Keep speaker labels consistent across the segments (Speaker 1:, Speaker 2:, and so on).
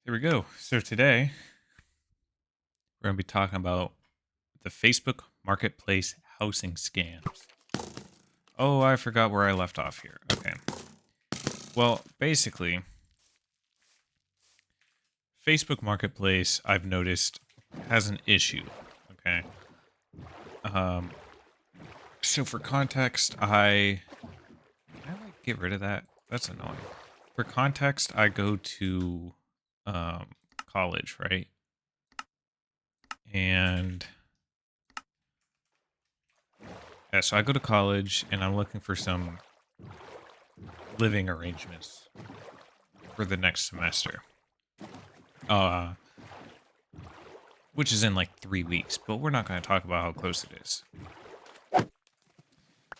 Speaker 1: Here we go. So today we're going to be talking about the Facebook Marketplace housing scams. Oh, I forgot where I left off here. Okay. Well, basically, Facebook Marketplace, I've noticed, has an issue. Okay. Um. So for context, can I like get rid of that? That's annoying. For context, I go to um college, right? And yeah, so I go to college and I'm looking for some living arrangements for the next semester. Uh, which is in like 3 weeks, but we're not going to talk about how close it is.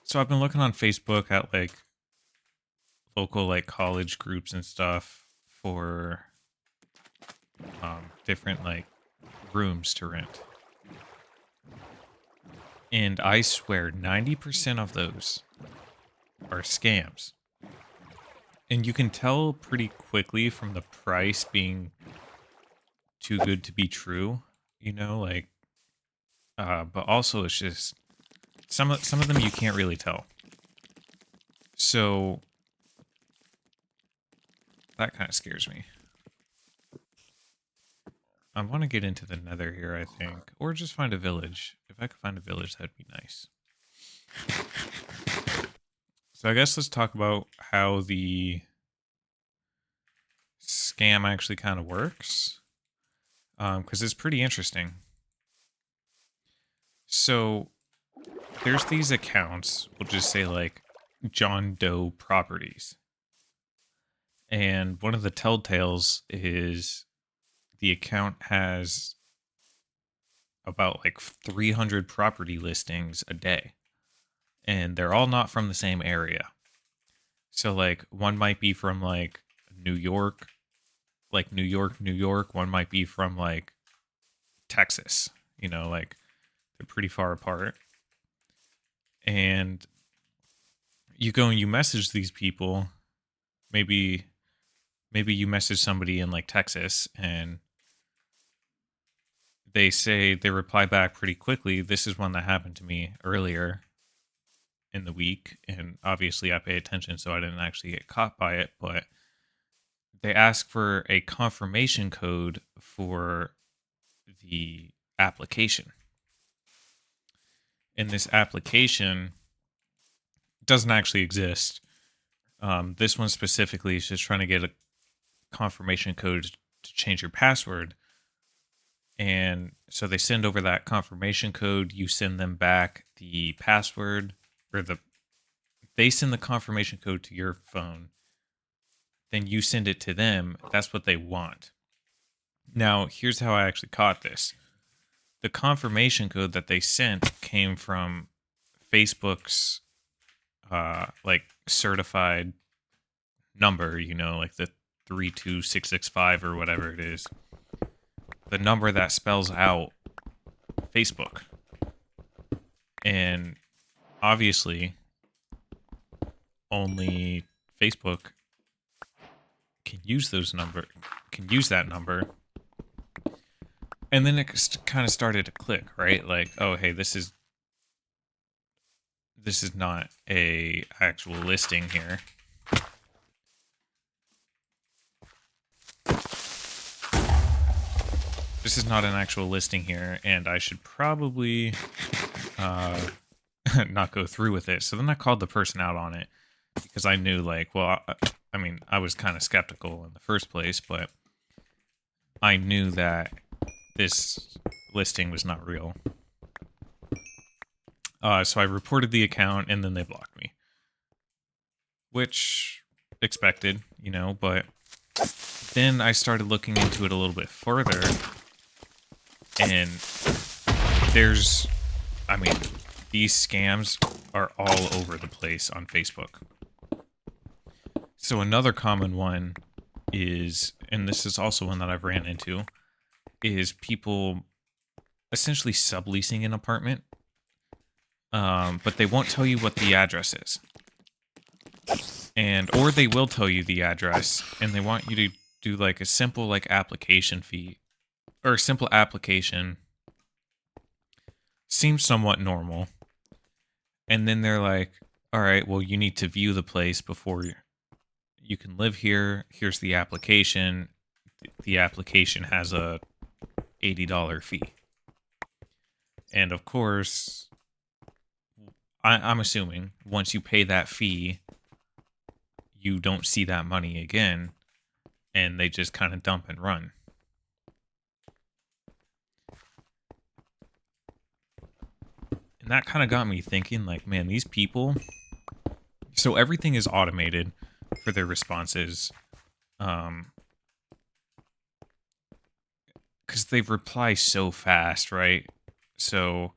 Speaker 1: So I've been looking on Facebook at like local like college groups and stuff for different like rooms to rent. And I swear 90% of those are scams. And you can tell pretty quickly from the price being too good to be true, like but also it's just some of them you can't really tell. So that kind of scares me. I want to get into the nether here, I think. Or just find a village. If I could find a village, that'd be nice. So I guess let's talk about how the scam actually kind of works. Because it's pretty interesting. So there's these accounts, we'll just say like John Doe Properties. And one of the telltales is the account has about like 300 property listings a day, and they're all not from the same area. So like one might be from like New York, New York. One might be from like Texas, like they're pretty far apart. And you go and you message these people. Maybe you message somebody in like Texas, and they reply back pretty quickly. This is one that happened to me earlier in the week, and obviously I pay attention, so I didn't actually get caught by it. But they ask for a confirmation code for the application, and this application doesn't actually exist. This one specifically is just trying to get a confirmation code to change your password. And so they send over that confirmation code. You send them back the password, or they send the confirmation code to your phone. Then you send it to them. That's what they want. Now, here's how I actually caught this. The confirmation code that they sent came from Facebook's like certified number, like the 32665 or whatever it is. The number that spells out Facebook. And obviously only Facebook can use that number. And then it kind of started to click, right? Like, oh, hey, this is not a actual listing here. This is not an actual listing here, and I should probably not go through with it. So then I called the person out on it, because I knew, like, well, I mean, I was kind of skeptical in the first place, but I knew that this listing was not real. So I reported the account, and then they blocked me, which expected, but then I started looking into it a little bit further, and these scams are all over the place on Facebook. So another common one is, and this is also one that I've ran into, is people essentially subleasing an apartment, but they won't tell you what the address is. Or they will tell you the address, and they want you to do like a simple like application fee or a simple application seems somewhat normal. And then they're like, all right, well, you need to view the place before you can live here. Here's the application. The application has a $80 fee. And of course, I'm assuming once you pay that fee, you don't see that money again, and they just kind of dump and run. And that kind of got me thinking, like, man, these people... So everything is automated for their responses. Because they reply so fast, right? So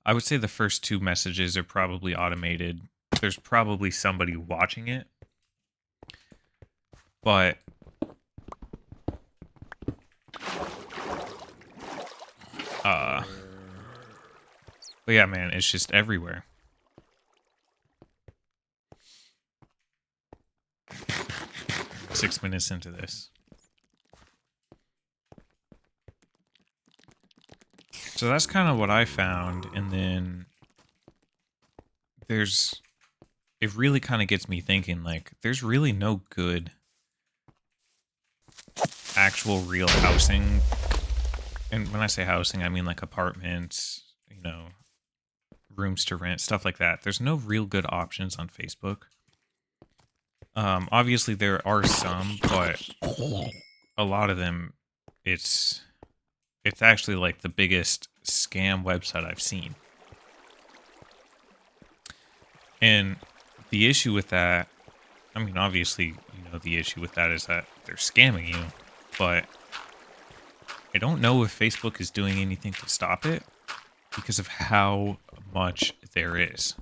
Speaker 1: I would say the first 2 messages are probably automated. There's probably somebody watching it. But yeah, man, it's just everywhere. Six minutes into this. So that's kind of what I found, and then it really kind of gets me thinking, like, there's really no good actual real housing. And when I say housing, I mean like apartments, rooms to rent, stuff like that. There's no real good options on Facebook. Obviously there are some, but a lot of them, it's actually like the biggest scam website I've seen. And the issue with that, I mean, obviously, the issue with that is that they're scamming you, but I don't know if Facebook is doing anything to stop it because of how much there is.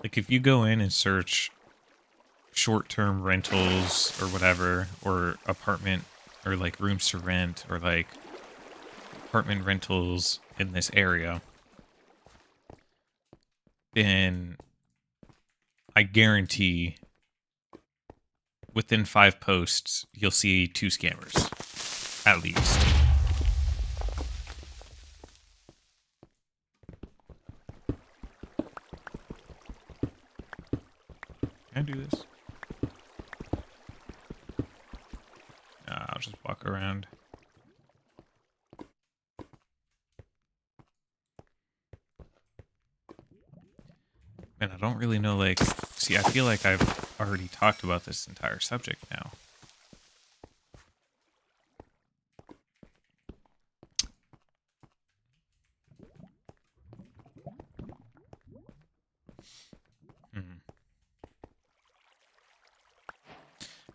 Speaker 1: Like, if you go in and search short-term rentals or whatever, or apartment, or like rooms to rent, or like apartment rentals in this area, then I guarantee within 5 posts, you'll see 2 scammers, at least. Can I do this? I'll just walk around. Man, I don't really know, like... See, I feel like I've already talked about this entire subject now.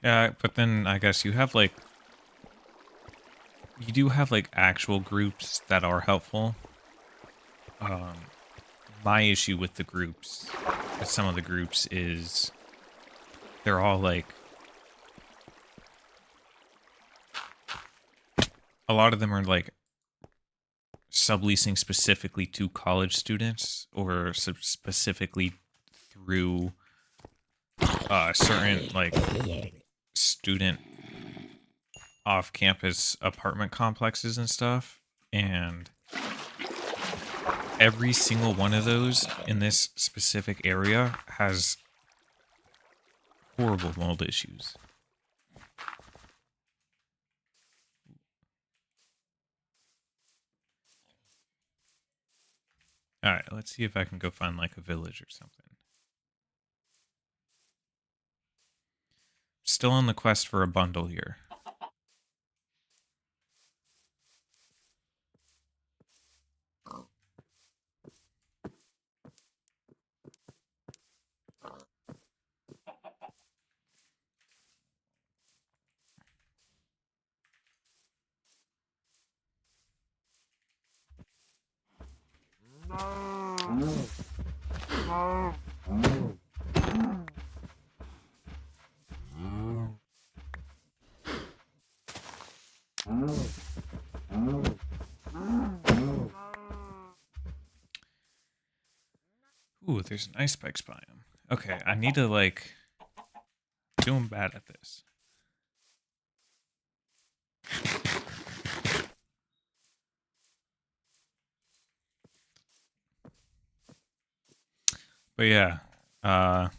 Speaker 1: Yeah, but then I guess you have, like... You do have, like, actual groups that are helpful. My issue with the groups, with some of the groups, is they're all, like... A lot of them are, like, subleasing specifically to college students, or specifically through certain, like, student off-campus apartment complexes and stuff, and every single one of those in this specific area has horrible mold issues. Alright, let's see if I can go find like a village or something. Still on the quest for a bundle here. Ooh, there's an ice spikes biome. Okay, I need to, like... doing bad at this. But yeah, uh,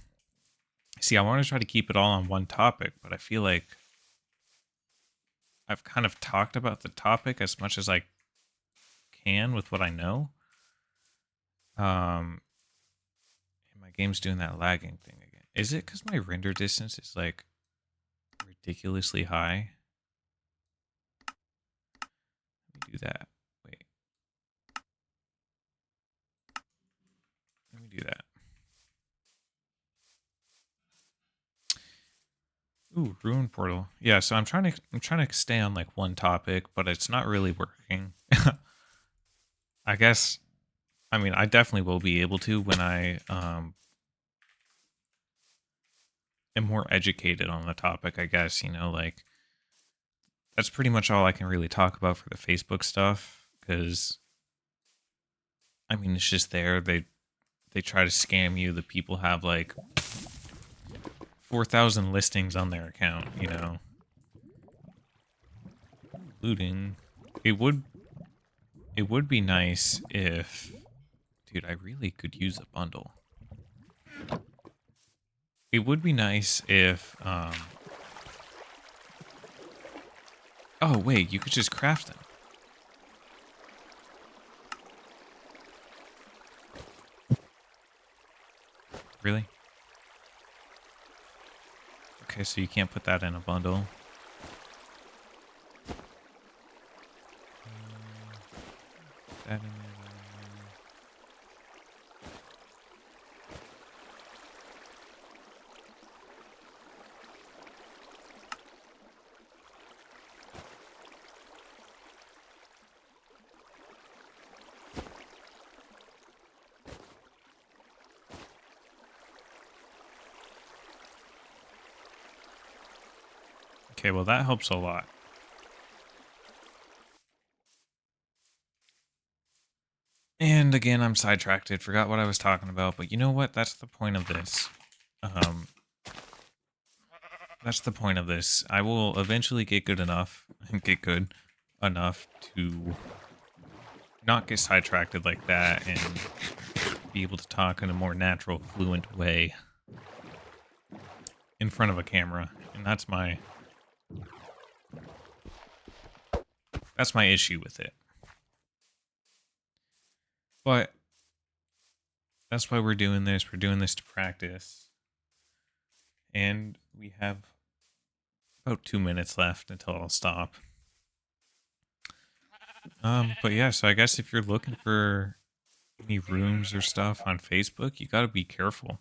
Speaker 1: see, I want to try to keep it all on one topic, but I feel like I've kind of talked about the topic as much as I can with what I know. Um, and my game's doing that lagging thing again. Is it because my render distance is like ridiculously high? Let me do that. Wait. Let me do that. Ooh, Ruin Portal. Yeah, so I'm trying to stay on like one topic, but it's not really working. I guess I mean I definitely will be able to when I am more educated on the topic, I guess, like that's pretty much all I can really talk about for the Facebook stuff cuz I mean it's just there. They try to scam you. The people have like 4,000 listings on their account. Looting. It would be nice if, dude, I really could use a bundle. It would be nice if oh wait, you could just craft them. Really? Okay, so you can't put that in a bundle. That in there. Okay, well that helps a lot. And again, I'm sidetracked. Forgot what I was talking about, but you know what? That's the point of this. Um, that's the point of this. I will eventually get good enough to not get sidetracked like that and be able to talk in a more natural, fluent way in front of a camera. And that's my issue with it. But that's why we're doing this. We're doing this to practice. And we have about 2 minutes left until I'll stop. But yeah, so I guess if you're looking for any rooms or stuff on Facebook, you got to be careful.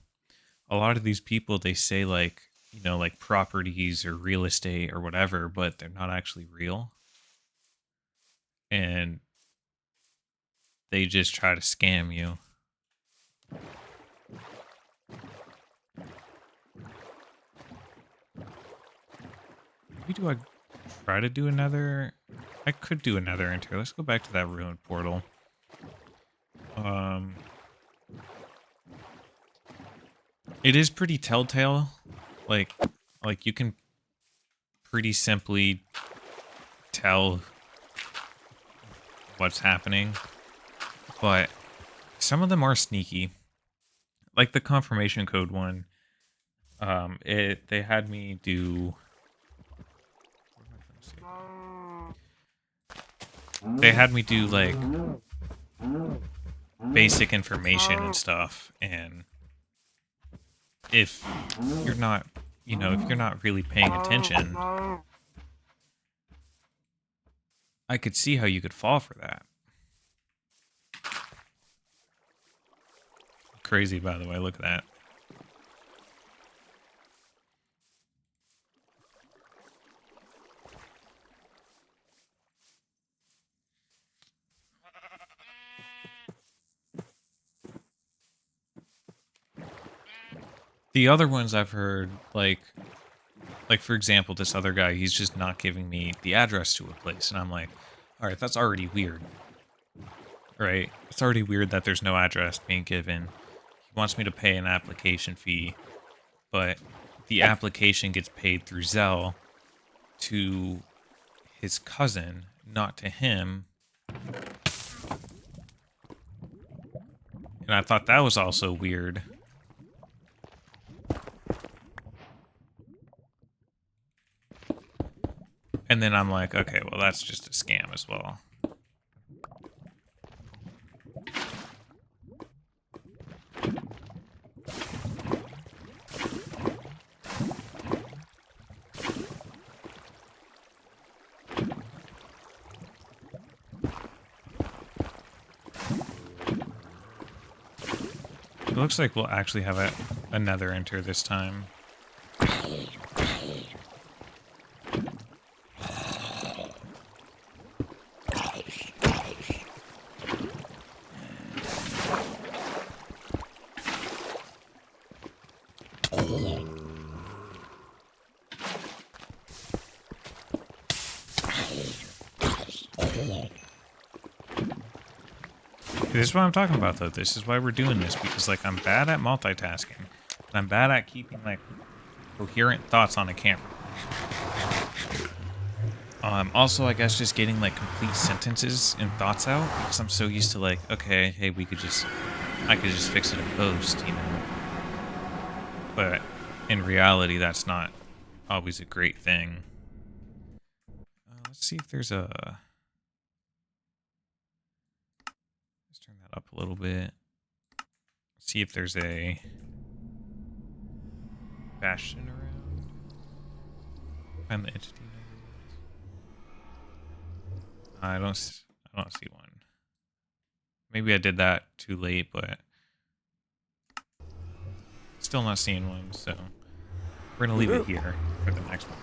Speaker 1: A lot of these people, they say like, like properties or real estate or whatever, but they're not actually real. And they just try to scam you. Maybe do I try to do another? I could do another enter. Let's go back to that ruined portal. It is pretty telltale. Like you can pretty simply tell what's happening, but some of them are sneaky. Like the confirmation code one. They had me do. They had me do like basic information and stuff, and if you're not, if you're not really paying attention, I could see how you could fall for that. Crazy, by the way. Look at that. The other ones I've heard, like for example, this other guy, he's just not giving me the address to a place, and I'm like, all right, that's already weird, right? It's already weird that there's no address being given. He wants me to pay an application fee, but the application gets paid through Zelle to his cousin, not to him. And I thought that was also weird. And then I'm like, okay, well, that's just a scam as well. It looks like we'll actually have another enter this time. This is what I'm talking about, though. This is why we're doing this, because, like, I'm bad at multitasking. And I'm bad at keeping, like, coherent thoughts on a camera. Also, I guess just getting, like, complete sentences and thoughts out, because I'm so used to, like, okay, hey, I could just fix it in post, you know? But in reality, that's not always a great thing. Let's see if there's a... Let's turn that up a little bit. See if there's a bastion around. Find the entity numbers. I don't see one. Maybe I did that too late, but still not seeing one. So we're gonna leave it here for the next one.